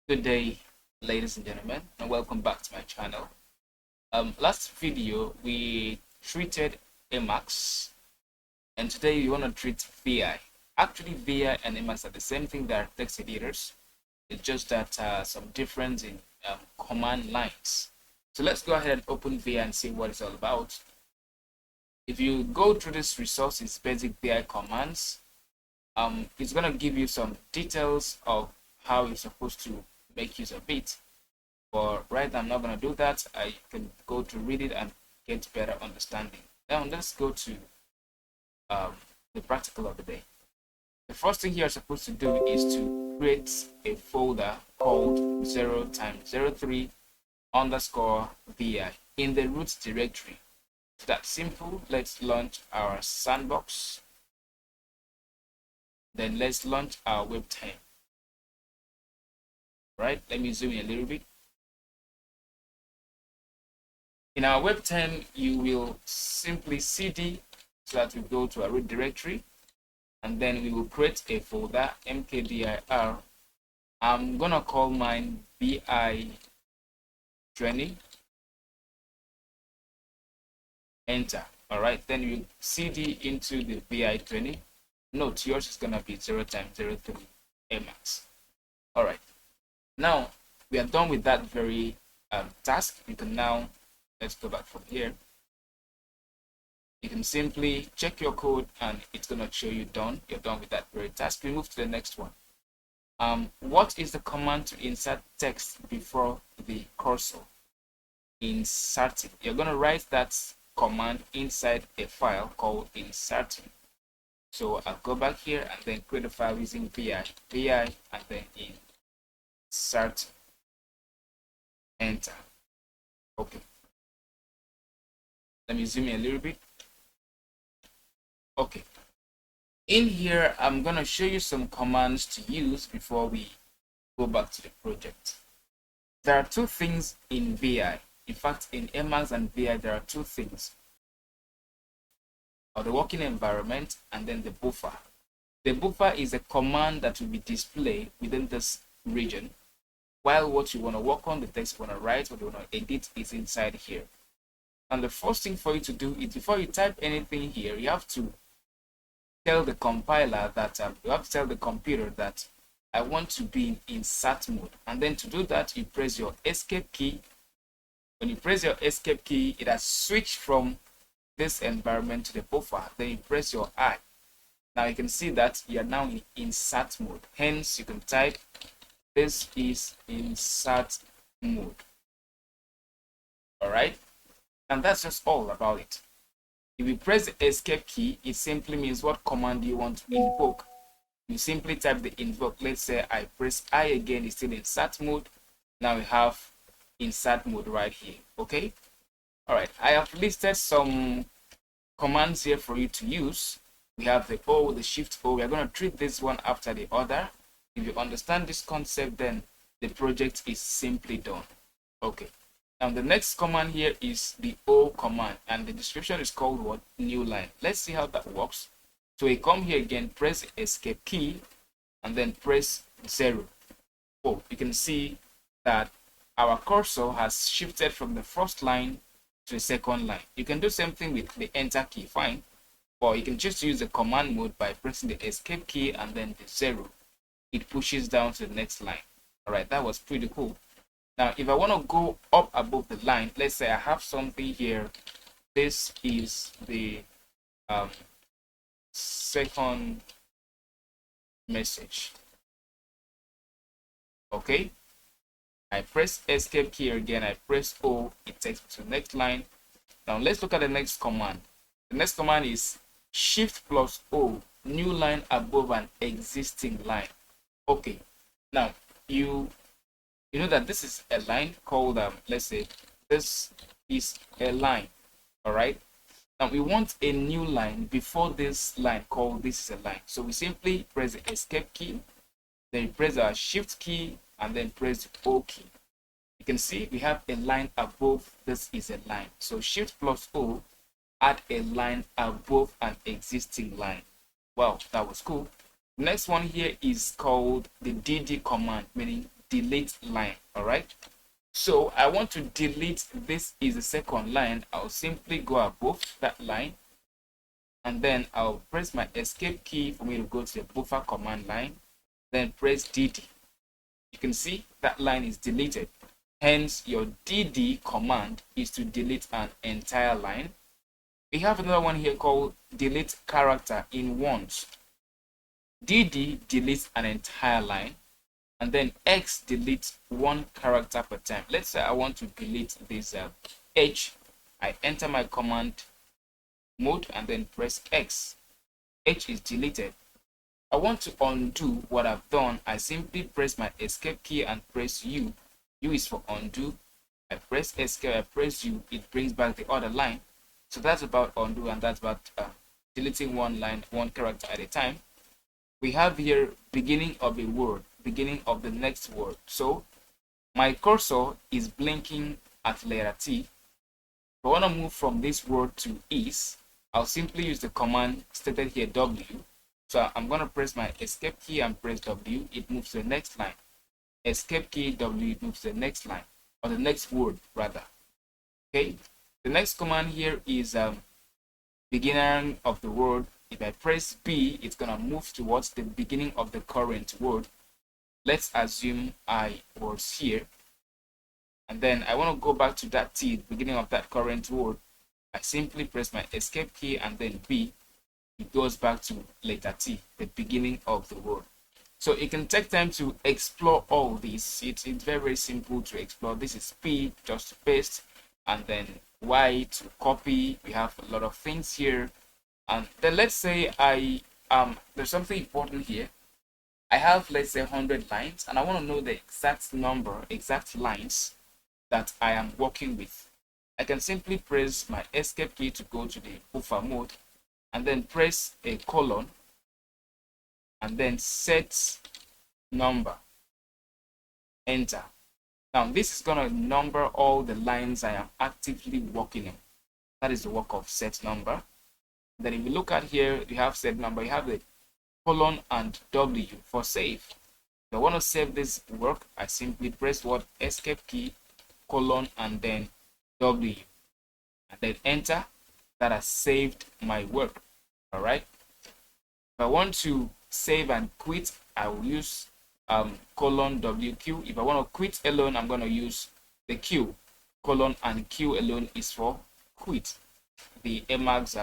Good day, ladies and gentlemen, and welcome back to my channel. Last video we treated Emacs, and today we want to treat VI. Actually, VI and Emacs are the same thing. They are text editors. It's just that some difference in command lines. So let's go ahead and open VI and see what it's all about. If you go through this resources, basic VI commands, it's gonna give you some details of how you're supposed to make use of it. But right now I'm not going to do that. I can go to read it and get better understanding. Now let's go to the practical of the day. The first thing you're supposed to do is to create a folder called 0 times 03 underscore vi in the root directory. It's that simple. Let's launch our sandbox. Then let's launch our web10. Right, let me zoom in a little bit. In our web10, you will simply cd so that we go to our root directory, and then we will create a folder mkdir. I'm gonna call mine bi training. Enter. All right, then you cd into the vi training. Note yours is gonna be 0 times 03 Emacs. All right, now we are done with that very task. You can now, let's go back from here. You can simply check your code and it's going to show you done. You're done with that very task. We move to the next one. What is the command to insert text before the cursor? Inserting. You're going to write that command inside a file called inserting. So I'll go back here and then create a file using vi, and then insert. Enter. Okay. Let me zoom in a little bit. Okay. In here, I'm going to show you some commands to use before we go back to the project. There are two things in VI. In fact, in Emacs and VI, there are two things. The working environment and then the buffer. The buffer is a command that will be displayed within this region, while what you want to work on, the text you want to write, what you want to edit, is inside here. And the first thing for you to do is, before you type anything here, you have to tell the compiler that you have to tell the computer that I want to be in insert mode. And then to do that, you press your escape key. When you press your escape key, it has switched from this environment to the buffer. Then you press your I. Now you can see that you are now in insert mode. Hence, you can type this is insert mode. All right, and that's just all about it. If you press the escape key, it simply means what command you want to invoke. You simply type the invoke. Let's say I press I again, it's still insert mode. Now we have insert mode right here. Okay, all right, I have listed some commands here for you to use. We have the O, the shift O. We are going to treat this one after the other. If you understand this concept, then the project is simply done. Okay. Now the next command here is the O command, and the description is called what? New line. Let's see how that works. So we come here again, press the escape key, and then press 0. Oh, you can see that our cursor has shifted from the first line to the second line. You can do same thing with the enter key, fine. Or you can just use the command mode by pressing the escape key and then the 0. It pushes down to the next line. All right, that was pretty cool. Now, if I want to go up above the line, let's say I have something here. This is the second message. Okay, I press escape key again. I press O. It takes me to the next line. Now, let's look at the next command. The next command is shift plus O, new line above an existing line. Okay, now you know that this is a line called let's say this is a line. All right, now we want a new line before this line called this is a line. So we simply press the escape key, then you press our shift key, and then press the O key. You can see we have a line above this is a line. So shift plus O, add a line above an existing line. Wow, that was cool. Next one here is called the dd command, meaning delete line. All right. So I want to delete this is the second line. I'll simply go above that line, and then I'll press my escape key for me to go to the buffer command line, then press DD. You can see that line is deleted. Hence, your DD command is to delete an entire line. We have another one here called delete character in ones. DD deletes an entire line, and then X deletes one character per time. Let's say I want to delete this H. I enter my command mode and then press X. H is deleted. I want to undo what I've done. I simply press my escape key and press U. U is for undo. I press escape, I press U, it brings back the other line. So that's about undo, and that's about deleting one line, one character at a time. We have here beginning of a word, beginning of the next word. So my cursor is blinking at letter T. If I want to move from this word to is, I'll simply use the command stated here W. So I'm going to press my escape key and press W. It moves to the next line. Escape key W, it moves to the next line, or the next word rather. Okay. The next command here is beginning of the word. If I press B, it's going to move towards the beginning of the current word. Let's assume I was here, and then I want to go back to that T, the beginning of that current word. I simply press my escape key and then B. It goes back to letter T, the beginning of the word. So it can take time to explore all this. It's very, very simple to explore. This is P, just to paste, and then Y to copy. We have a lot of things here. And then let's say there's something important here. I have, let's say, 100 lines, and I want to know the exact number, exact lines that I am working with. I can simply press my escape key to go to the buffer mode, and then press a colon, and then set number, enter. Now this is going to number all the lines I am actively working in. That is the work of set number. Then if you look at here, you have set number, you have the colon and W for save. If I want to save this work, I simply press what escape key, colon, and then W, and then enter. That has saved my work. All right. If I want to save and quit, I will use colon WQ. If I want to quit alone, I'm going to use the Q. Colon and Q alone is for quit. The Emacs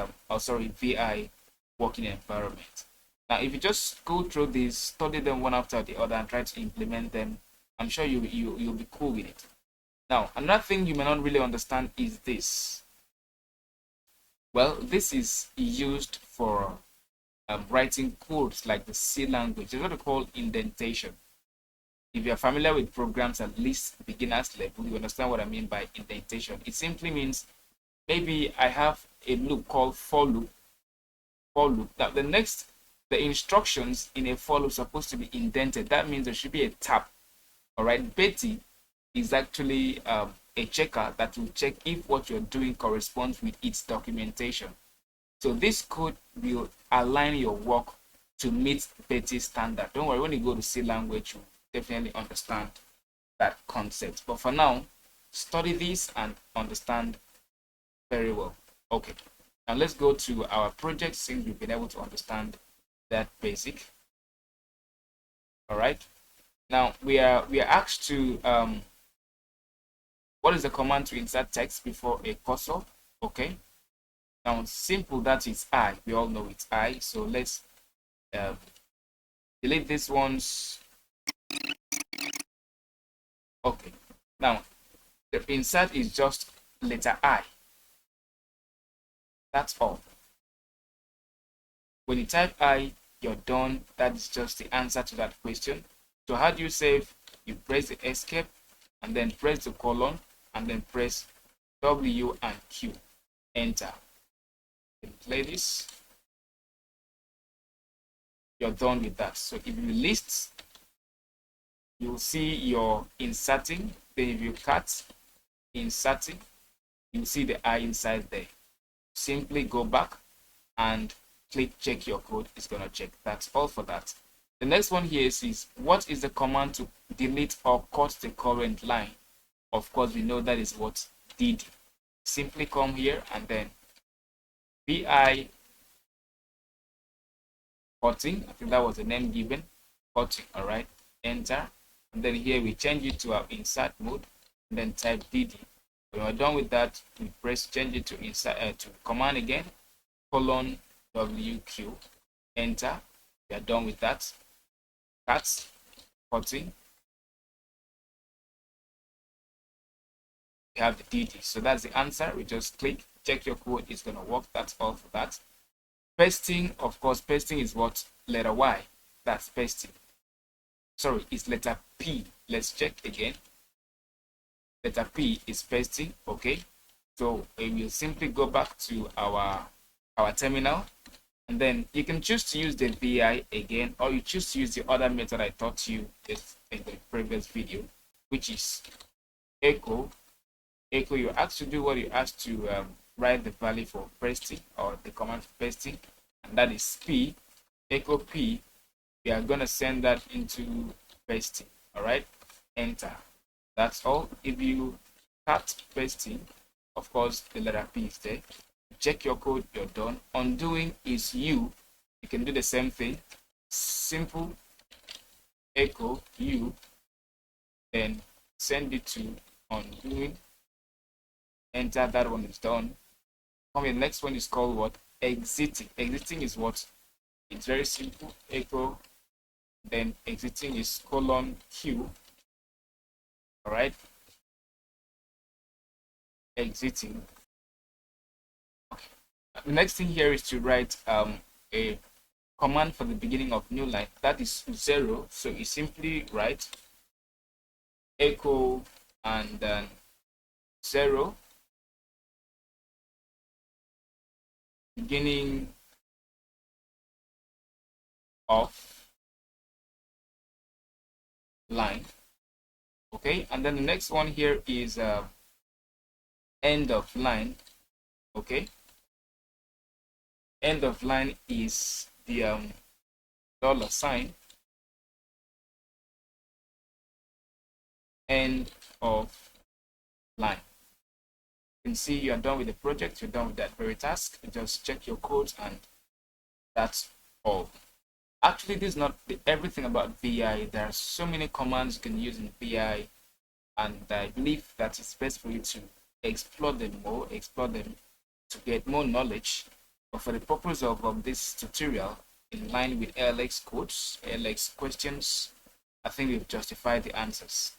VI working environment. Now, if you just go through these, study them one after the other, and try to implement them, I'm sure you'll be cool with it. Now, another thing you may not really understand is this. Well, this is used for writing codes like the C language. It's what we call indentation. If you're familiar with programs, at least beginner's level, you understand what I mean by indentation. It simply means maybe I have a loop called for loop. Now the instructions in a for loop are supposed to be indented. That means there should be a tab. All right, Betty is actually a checker that will check if what you're doing corresponds with its documentation. So this code will align your work to meet Betty's standard. Don't worry, when you go to C language, you definitely understand that concept. But for now, study this and understand very well. Okay, now let's go to our project since we've been able to understand that basic. All right, now we are asked to what is the command to insert text before a cursor? Okay, now simple, that is I. We all know it's I. So let's delete these ones. Okay, now the insert is just letter I. That's all. When you type I, you're done. That is just the answer to that question. So how do you save? You press the escape and then press the colon and then press W and Q. Enter. Play this. You're done with that. So if you list, you'll see your inserting. Then if you cut, inserting, you'll see the I inside there. Simply go back and click check your code. It's going to check. That's all for that. The next one here is what is the command to delete or cut the current line? Of course, we know that is what dd. Simply come here and then vi cutting. I think that was the name given. Cutting. All right. Enter. And then here we change it to our insert mode and then type dd. When we're done with that, we press change it to insert to command again, colon wq, enter. We are done with that. Cut, cutting. We have the dd. So that's the answer. We just click, check your code, it's gonna work. That's all for that. Pasting, of course, pasting is what? Letter Y. That's pasting. Sorry, it's letter P. Let's check again. Letter P is pasting. Okay, so we will simply go back to our terminal, and then you can choose to use the vi again, or you choose to use the other method I taught you in the previous video, which is echo. You're asked to do what you asked to write the value for pasting, or the command for pasting, and that is p. Echo p. We are going to send that into pasting. All right, enter. That's all. If you start pasting, of course the letter p is there. Check your code, you're done. Undoing is you can do the same thing. Simple echo u, then send it to undoing. Enter. That one is done. The next one is called what? Exiting. Exiting is what? It's very simple. Echo, then exiting is colon q. All right, exiting. Okay. The next thing here is to write a command for the beginning of new line. That is 0. So you simply write echo and then 0, beginning of line. Okay, and then the next one here is end of line. Okay, end of line is the $sign, end of line. You can see you are done with the project, you're done with that very task. You just check your code and that's all. Actually, this is not everything about vi. There are so many commands you can use in vi, and I believe that it's best for you to explore them more, to get more knowledge. But for the purpose of this tutorial, in line with alx codes, alx questions, I think we've justified the answers.